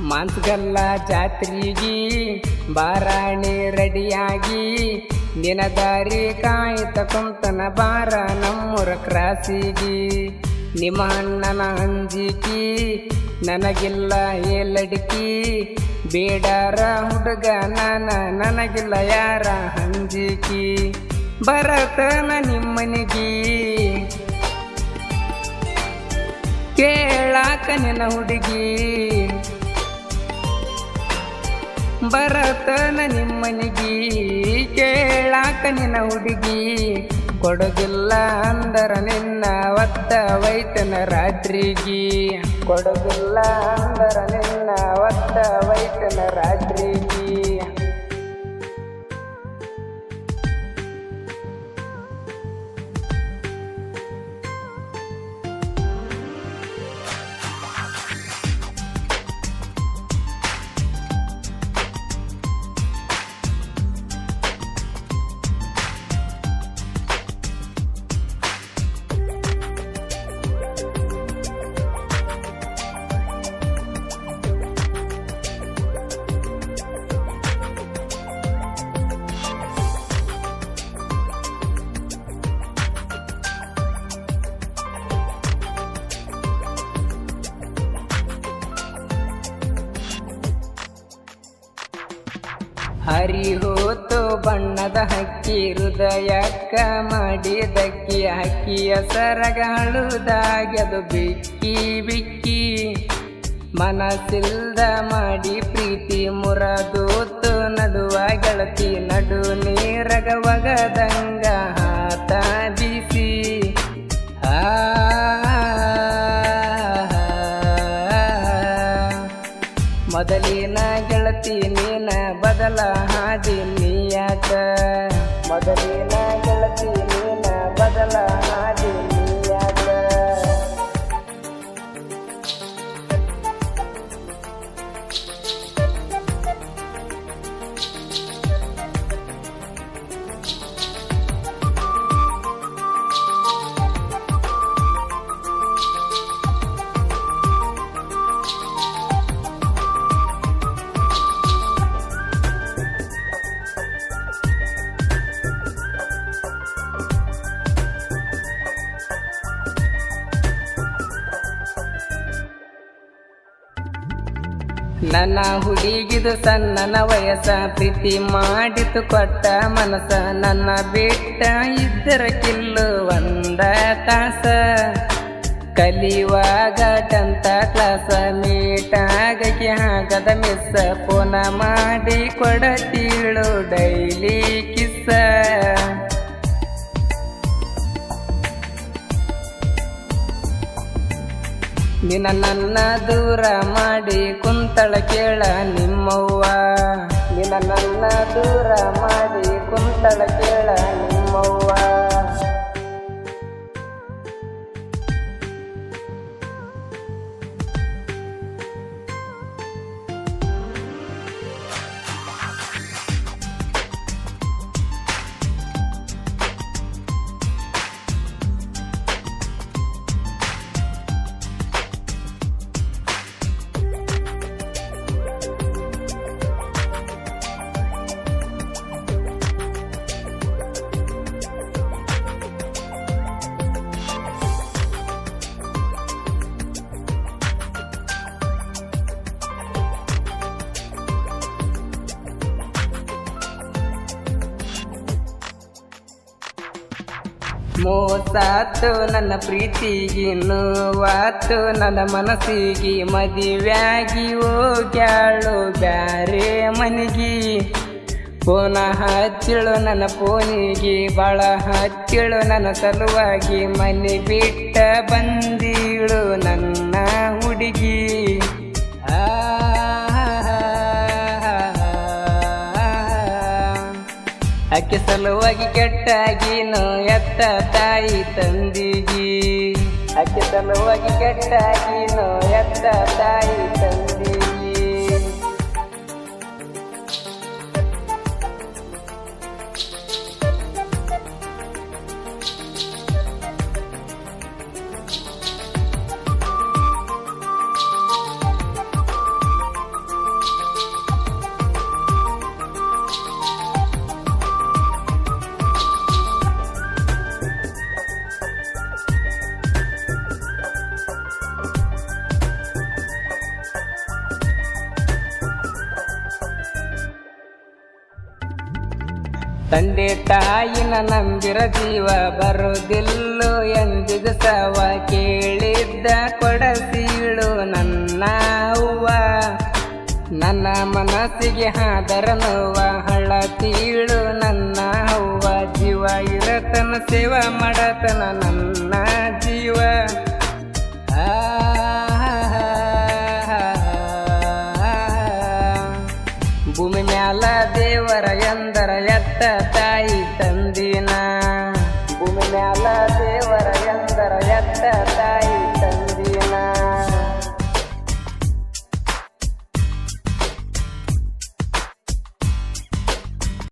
ಮಾನ್ಸ್ಗಲ್ಲ ಜಾತ್ರೆಗಿ ಬಾರಾಣಿ ರೆಡಿಯಾಗಿ ನಿನ ದಾರಿ ಕಾಯ್ತ ಕುಂತನ ಬಾರ ನಮ್ಮೂರ ಕ್ರಾಸಿಗಿ ನಿಮ್ಮ ಅಣ್ಣನ ಅಂಜಿಕಿ ನನಗಿಲ್ಲ ಏಲಡಿಕಿ ಬೇಡಾರ ಹುಡುಗ ನನಗಿಲ್ಲ ಯಾರ ಅಂಜಿಕಿ ಬರತನ ನಿಮ್ಮನಿಗಿ ಕೇಳಾಕ ನಿನ್ನ ಹುಡುಗಿ ಬರತನ ನಿಮ್ಮನಿಗಿ ಕೇಳಾಕ ನಿನ್ನ ಹುಡುಗಿ ಕೊಡಗಿಲ್ಲ ಅಂದರ ನಿನ್ನ ಒತ್ತ ವೈತನ ರಾತ್ರಿಗಿ ಕೊಡಗಿಲ್ಲ ಅಂದರ ನಿನ್ನ ಒತ್ತ ವೈತನ ರಾತ್ರಿಗಿ ಹರಿಹೋತು ಬಣ್ಣದ ಹಕ್ಕಿ ಹೃದಯಕ್ಕ ಮಾಡಿದಕ್ಕಿ ಹಕ್ಕಿಯ ಸರಗಾಳುದಾಗ್ಯದು ಬಿಕ್ಕಿ ಬಿಕ್ಕಿ ಮನಸ್ಸಿಲ್ದ ಮಾಡಿ ಪ್ರೀತಿ ಮುರದೂತು ನಡುವ ಗೆಳತಿ ನಡು ನೀರಗ ಒಗದಂಗ ಹಾತ ಬೀಸಿ ಮೊದಲಿನ ಗೆಳತಿ ನೀನ ಬದಲ ಹಾದಿ ನೀಯಾಕ ಮೊದಲಿನ ಗೆಳತಿ ನೀನ ಬದಲ ಹಾದಿ ನೀಯಾಕ ನನ್ನ ಹುಡುಗಿದು ಸಣ್ಣನ ವಯಸ್ಸ ಪ್ರೀತಿ ಮಾಡಿತು ಕೊಟ್ಟ ಮನಸ ನನ್ನ ಬಿಟ್ಟ ಇದ್ದರ ಕಿಲ್ಲು ಒಂದ ತಾಸ ಕಲಿಯುವಾಗ 10th ಕ್ಲಾಸ ಮೀಟಾಗಕ್ಕೆ ಆಗದ ಮಿಸ್ ಫೋನ ಮಾಡಿ ಕೊಡತೀಳು ಡೈಲಿ ಕಿಸ್ಸ ನಿನ್ನ ನನ್ನ ದೂರ ಮಾಡಿ ಕುಂತಳ ಕೇಳ ನಿಮ್ಮವ್ವ ನಿನ್ನ ನನ್ನ ದೂರ ಮಾಡಿ ಕುಂತಳ ಕೇಳ ನಿಮ್ಮವ್ವ ಮೋಸಾತು ನನ್ನ ಪ್ರೀತಿಗಿ ನೋವಾತು ನನ್ನ ಮನಸ್ಸಿಗಿ ಮದುವೆಯಾಗಿ ಹೋಗ್ಯಾಳು ಬ್ಯಾರೆ ಮನಿಗಿ ಫೋನ ಹಚ್ಚಿಳು ನನ್ನ ಫೋನಿಗೆ ಬಾಳ ಹಚ್ಚಿಳು ನನ್ನ ಸಲುವಾಗಿ ಮನೆ ಬಿಟ್ಟ ಬಂದಿಳು ನನ್ನ ಹುಡುಗಿ ಅಕ್ಕಿ ಸಲುವಾಗಿ ಕೆಟ್ಟಾಗಿನೋ ಎತ್ತ ತಾಯಿ ತಂದಿಗಿ ಅಕ್ಕಿ ಸಲುವಾಗಿ ಕೆಟ್ಟಾಗಿನೋ ಎತ್ತ ತಾಯಿ ತಂದಿಗಿ ತಂದೆ ತಾಯಿನ ನಂಬಿರ ಜೀವ ಬರುವುದಿಲ್ಲೋ ಎಂದಿಗೂ ಸವ ಕೇಳಿದ್ದ ಕೊಡಸೀಳು ನನ್ನ ಅವ್ವ ನನ್ನ ಮನಸ್ಸಿಗೆ ಹಾದರ ನೋವ ಹಳತೀಳು ನನ್ನ ಅವ್ವ ಜೀವ ಇರತನ ಸೇವಾ ಮಾಡತನ ನನ್ನ ಜೀವ ಭೂಮಿ ಮ್ಯಾಲ ದೇವರ ಎಂದರ ಎತ್ತ ತಾಯಿ ತಂದಿನ ಭೂಮಿ ಮ್ಯಾಲ ದೇವರ ಎಂದರ ಎತ್ತ ತಾಯಿ